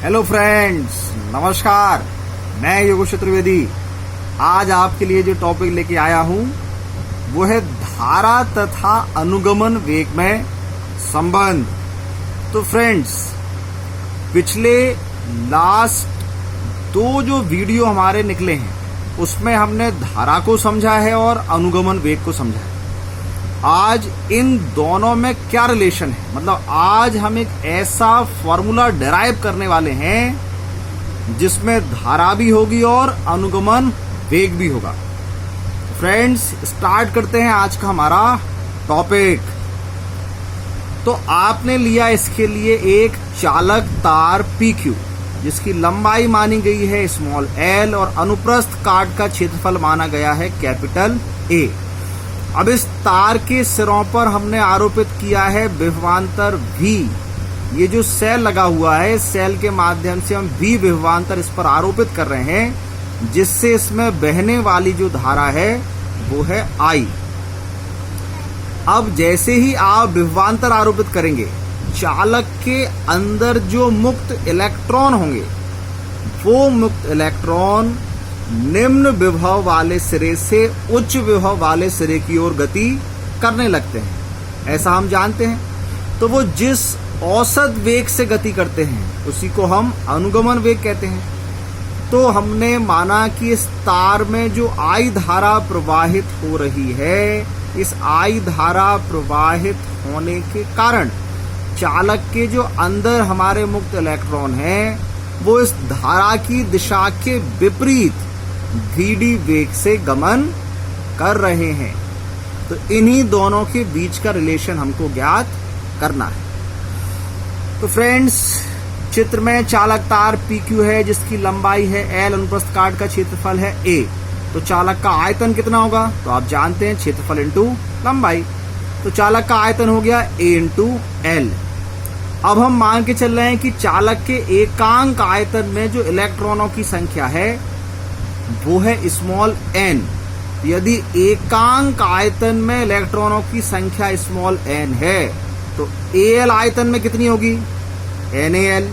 Hello friends, नमस्कार। मैं योगेश चतुर्वेदी आज आपके लिए जो टॉपिक लेके आया हूं वो है धारा तथा अनुगमन वेग में संबंध। तो फ्रेंड्स, पिछले लास्ट 2 जो वीडियो हमारे निकले हैं उसमें हमने धारा को समझा है और अनुगमन वेग को समझा है। आज इन दोनों में क्या रिलेशन है, मतलब आज हम एक ऐसा फॉर्मूला डिराइव करने वाले हैं जिसमें धारा भी होगी और अनुगमन वेग भी होगा। फ्रेंड्स, स्टार्ट करते हैं आज का हमारा टॉपिक। तो आपने लिया इसके लिए एक चालक तार PQ जिसकी लंबाई मानी गई है स्मॉल l और अनुप्रस्थ काट का क्षेत्रफल माना गया है कैपिटल A। अब इस तार के सिरों पर हमने आरोपित किया है विभवांतर V। ये जो सेल लगा हुआ है, इस सेल के माध्यम से हम V विभवांतर इस पर आरोपित कर रहे हैं, जिससे इसमें बहने वाली जो धारा है वो है I। अब जैसे ही आप विभवांतर आरोपित करेंगे, चालक के अंदर जो मुक्त इलेक्ट्रॉन होंगे वो मुक्त इलेक्ट्रॉन निम्न विभव वाले सिरे से उच्च विभव वाले सिरे की ओर गति करने लगते हैं, ऐसा हम जानते हैं। तो वो जिस औसत वेग से गति करते हैं उसी को हम अनुगमन वेग कहते हैं। तो हमने माना कि इस तार में जो I धारा प्रवाहित हो रही है, इस I धारा प्रवाहित होने के कारण चालक के जो अंदर हमारे मुक्त इलेक्ट्रॉन हैं वो इस धारा की दिशा के विपरीत VD वेग से गमन कर रहे हैं। तो इन्हीं दोनों के बीच का रिलेशन हमको ज्ञात करना है। तो फ्रेंड्स, चित्र में चालक तार PQ है जिसकी लंबाई है L, अनुप्रस्थ काट का क्षेत्रफल है A। तो चालक का आयतन कितना होगा, तो आप जानते हैं क्षेत्रफल इंटू लंबाई। तो चालक का आयतन हो गया A इंटू L। अब हम मान के चल रहे हैं कि चालक के एकांक आयतन में जो इलेक्ट्रॉनों की संख्या है वो है स्मॉल n। यदि एकांक आयतन में इलेक्ट्रॉनों की संख्या स्मॉल n है तो Al आयतन में कितनी होगी, NaL।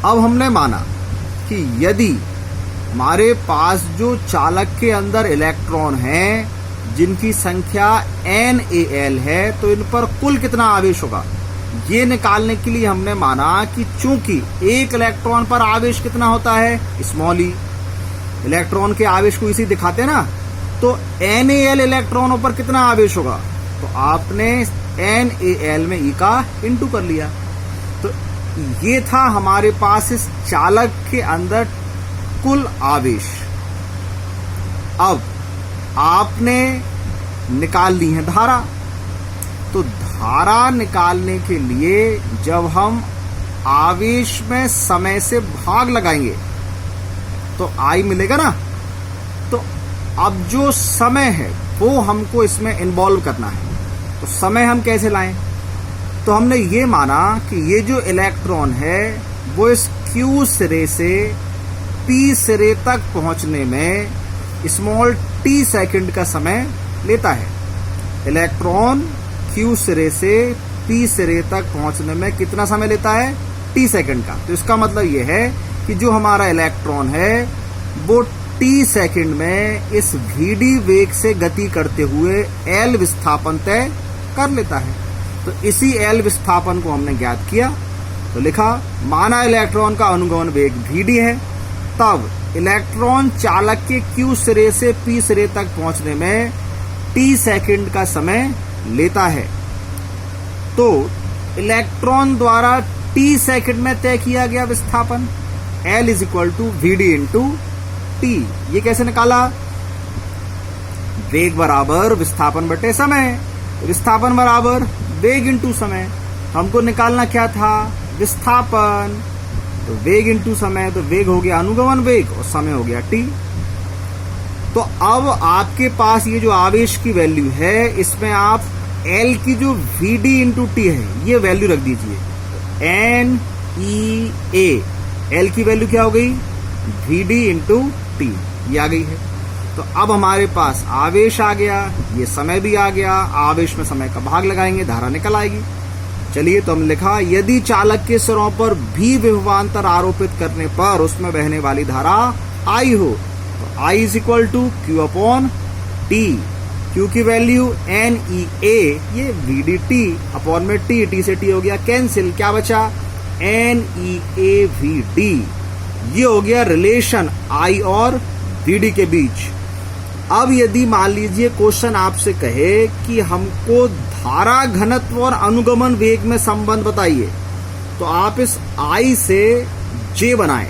अब हमने माना कि यदि हमारे पास जो चालक के अंदर इलेक्ट्रॉन हैं जिनकी संख्या NaL है तो इन पर कुल कितना आवेश होगा, ये निकालने के लिए हमने माना कि चूंकि एक इलेक्ट्रॉन पर आवेश कितना होता है, स्मॉल ई। इलेक्ट्रॉन के आवेश को इसी दिखाते हैं ना, तो NaL इलेक्ट्रॉनों पर कितना आवेश होगा, तो आपने NaL में ई का इंटू कर लिया। तो ये था हमारे पास इस चालक के अंदर कुल आवेश। अब आपने निकाल ली है धारा। तो धारा निकालने के लिए जब हम आवेश में समय से भाग लगाएंगे तो I मिलेगा ना। तो अब जो समय है वो हमको इसमें इन्वॉल्व करना है। तो समय हम कैसे लाएं, तो हमने ये माना कि ये जो इलेक्ट्रॉन है वो इस Q सिरे से P सिरे तक पहुंचने में स्मॉल t सेकंड का समय लेता है। इलेक्ट्रॉन Q सिरे से P सिरे तक पहुंचने में कितना समय लेता है, t सेकंड का। तो इसका मतलब यह है कि जो हमारा इलेक्ट्रॉन है वो t सेकंड में इस VD वेग से गति करते हुए L विस्थापन तय कर लेता है। तो इसी L विस्थापन को हमने ज्ञात किया। तो लिखा, माना इलेक्ट्रॉन का अनुगमन वेग VD है, तब इलेक्ट्रॉन चालक के Q सिरे से P सिरे तक पहुंचने में t सेकंड का समय लेता है। तो इलेक्ट्रॉन द्वारा t सेकंड में तय किया गया विस्थापन L is equal to VD into T। ये कैसे निकाला, वेग बराबर विस्थापन बटे समय। विस्थापन बराबर वेग इंटू समय। हमको निकालना क्या था, विस्थापन। तो वेग इंटू समय, तो वेग हो गया अनुगमन वेग और समय हो गया T। तो अब आपके पास ये जो आवेश की वैल्यू है इसमें आप L की जो VD इंटू T है ये वैल्यू रख दीजिए। NEA, L की वैल्यू क्या हो गई, VD इंटू T, ये आ गई है। तो अब हमारे पास आवेश आ गया, ये समय भी आ गया। आवेश में समय का भाग लगाएंगे, धारा निकल आएगी। चलिए, तो हम लिखा यदि चालक के सिरों पर भी विभवांतर आरोपित करने पर उसमें बहने वाली धारा I हो तो I is equal to q upon t. Q की वैल्यू NEA, ये VDT अपॉन में टी से टी हो गया कैंसिल, क्या बचा NEAVD। ये हो गया रिलेशन I और VD के बीच। अब यदि मान लीजिए क्वेश्चन आपसे कहे कि हमको धारा घनत्व और अनुगमन वेग में संबंध बताइए, तो आप इस I से J बनाएं।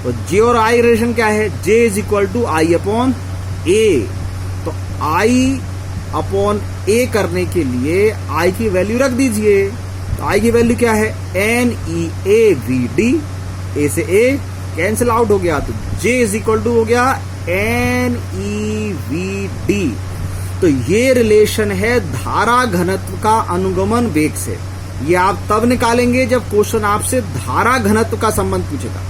तो J और I रिलेशन क्या है, J is equal to I upon A। तो I अपॉन A करने के लिए I की वैल्यू रख दीजिए। तो I की वैल्यू क्या है NEAVD, A से A कैंसिल आउट हो गया, तो J इज इक्वल टू हो गया NEVD। तो ये रिलेशन है धारा घनत्व का अनुगमन वेग से। ये आप तब निकालेंगे जब क्वेश्चन आपसे धारा घनत्व का संबंध पूछेगा।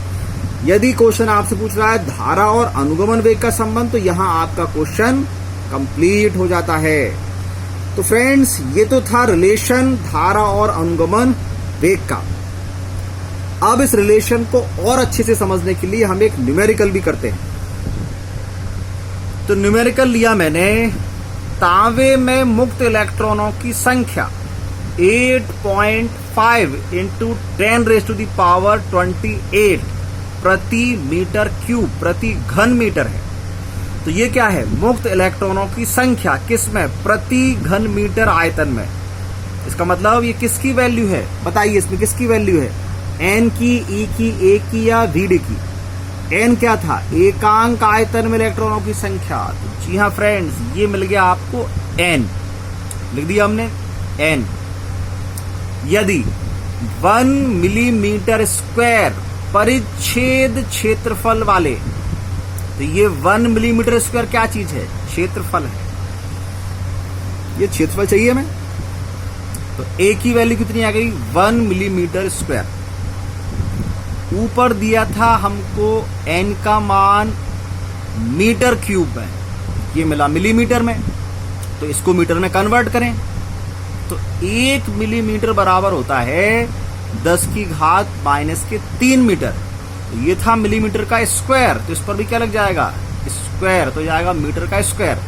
यदि क्वेश्चन आपसे पूछ रहा है धारा और अनुगमन वेग का संबंध, तो यहां आपका क्वेश्चन कंप्लीट हो जाता है। तो फ्रेंड्स, ये तो था रिलेशन धारा और अनुगमन वेग का। अब इस रिलेशन को और अच्छे से समझने के लिए हम एक न्यूमेरिकल भी करते हैं। तो न्यूमेरिकल लिया मैंने, तांबे में मुक्त इलेक्ट्रॉनों की संख्या 8.5 इंटू 10⁻28 प्रति मीटर क्यूब प्रति घन मीटर है। तो ये क्या है, मुक्त इलेक्ट्रॉनों की संख्या किसमें, प्रति घन मीटर आयतन में। इसका मतलब ये किसकी वैल्यू है, बताइए इसमें किसकी वैल्यू है, N की, E की, A की या VD की। N क्या था, एकांक आयतन में इलेक्ट्रॉनों की संख्या। तो जी हाँ फ्रेंड्स, ये मिल गया आपको N, लिख दिया हमने N। यदि 1 मिलीमीटर स्क्वायर परिच्छेद क्षेत्रफल वाले, तो ये 1 मिलीमीटर स्क्वायर क्या चीज है, क्षेत्रफल है। ये क्षेत्रफल चाहिए हमें, तो A की वैल्यू कितनी आ गई 1 मिलीमीटर स्क्वायर। ऊपर दिया था हमको N का मान मीटर क्यूब में, ये मिला मिलीमीटर में, तो इसको मीटर में कन्वर्ट करें तो 1 मिलीमीटर बराबर होता है 10⁻³ मीटर। तो ये था मिलीमीटर का स्क्वायर, तो इस पर भी क्या लग जाएगा स्क्वायर, तो जाएगा मीटर का स्क्वायर।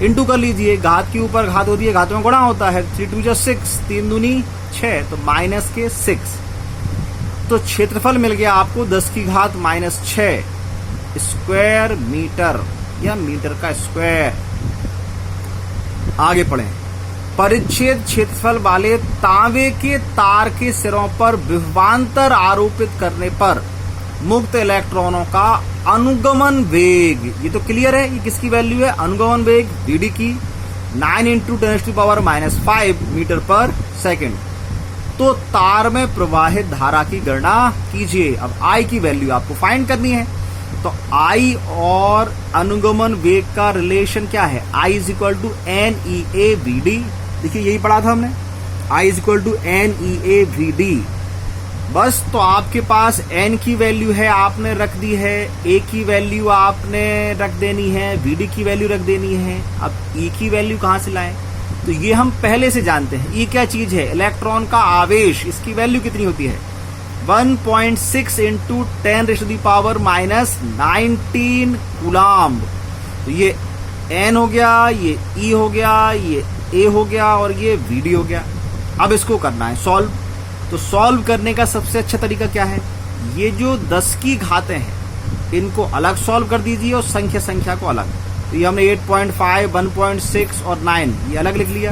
इंटू कर लीजिए, घात के ऊपर घात होती है, घात में गुणा होता है, 3 2 6, 3 दूनी 6, तो -6। तो क्षेत्रफल मिल गया आपको 10⁻⁻6 स्क्वायर मीटर या मीटर का स्क्वायर। आगे पढ़ें, परिच्छेद क्षेत्रफल वाले तांबे के तार के सिरों पर विभवांतर आरोपित करने पर मुक्त इलेक्ट्रॉनों का अनुगमन वेग, ये तो क्लियर है, ये किसकी वैल्यू है, अनुगमन वेग VD की 9 × 10⁻⁵ मीटर पर सेकेंड। तो तार में प्रवाहित धारा की गणना कीजिए। अब I की वैल्यू आपको फाइंड करनी है, तो I और अनुगमन वेग का रिलेशन क्या है, I is equal to NEAVD। देखिए यही पढ़ा था हमने, I is equal to NEAVD। बस तो आपके पास N की वैल्यू है, आपने रख दी है, A की वैल्यू आपने रख देनी है, VD की वैल्यू रख देनी है। अब E की वैल्यू कहां से लाएं, तो ये हम पहले से जानते हैं। ये क्या चीज है, इलेक्ट्रॉन का आवेश, इसकी वैल्यू कितनी होती है 1.6 इंटू 10⁻⁻19 कूलाम्ब। तो ये N हो गया, ये E हो गया, ये A हो गया और ये VD हो गया। अब इसको करना है सॉल्व। तो सॉल्व करने का सबसे अच्छा तरीका क्या है, ये जो 10 की घातें हैं इनको अलग सॉल्व कर दीजिए और संख्या को अलग। तो ये हमने 8.5, 1.6 और 9 ये अलग लिख लिया।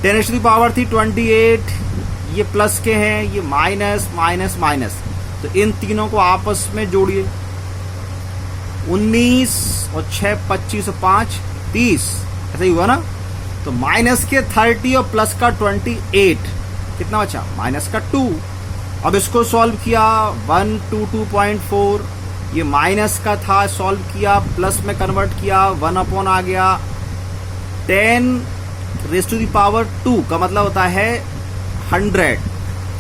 10⁻⁻28 ये प्लस के हैं, ये माइनस माइनस माइनस, तो इन तीनों को आपस में जोड़िए। 19 और 6 25 और 5 30, ऐसा ही हुआ ना। तो माइनस के 30 और प्लस का 28, कितना बचा माइनस का 2। अब इसको सॉल्व किया 122.4, ये माइनस का था, सॉल्व किया प्लस में कन्वर्ट किया, 1 आ गया 10⁻² का मतलब होता है 100।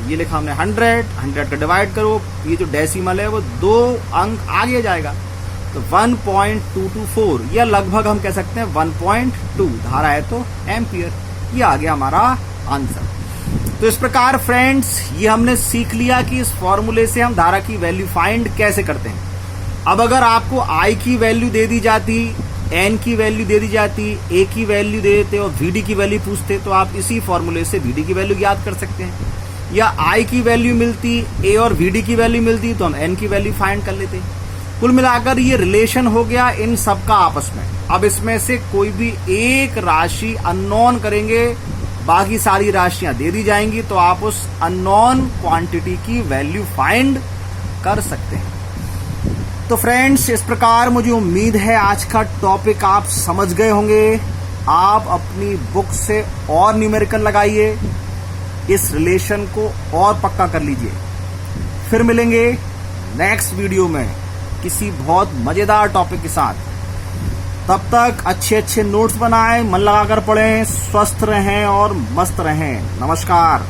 ये लिखा हमने 100 का डिवाइड करो, ये जो डेसिमल है वो 2 अंक आगे जाएगा, तो 1.224 या लगभग हम कह सकते हैं 1.2 धारा है तो एम्पियर। ये आ गया हमारा आंसर। तो इस प्रकार फ्रेंड्स ये हमने सीख लिया कि इस फॉर्मूले से हम धारा की वैल्यू फाइंड कैसे करते हैं। अब अगर आपको I की वैल्यू दे दी जाती, N की वैल्यू दे दी जाती, A की वैल्यू दे देते और VD की वैल्यू पूछते तो आप इसी फॉर्मूले से VD की वैल्यू ज्ञात कर सकते हैं। या I की वैल्यू मिलती, A और VD की वैल्यू मिलती तो हम N की वैल्यू फाइंड कर लेते। कुल मिलाकर ये रिलेशन हो गया इन सबका आपस में। अब इसमें से कोई भी एक राशि अननोन करेंगे, बाकी सारी राशियां दे दी जाएंगी, तो आप उस अननोन क्वांटिटी की वैल्यू फाइंड कर सकते हैं। तो फ्रेंड्स इस प्रकार मुझे उम्मीद है आज का टॉपिक आप समझ गए होंगे। आप अपनी बुक से और न्यूमेरिकल लगाइए, इस रिलेशन को और पक्का कर लीजिए। फिर मिलेंगे नेक्स्ट वीडियो में किसी बहुत मजेदार टॉपिक के साथ। तब तक अच्छे अच्छे नोट्स बनाएं, मन लगाकर पढ़ें, स्वस्थ रहें और मस्त रहें। नमस्कार।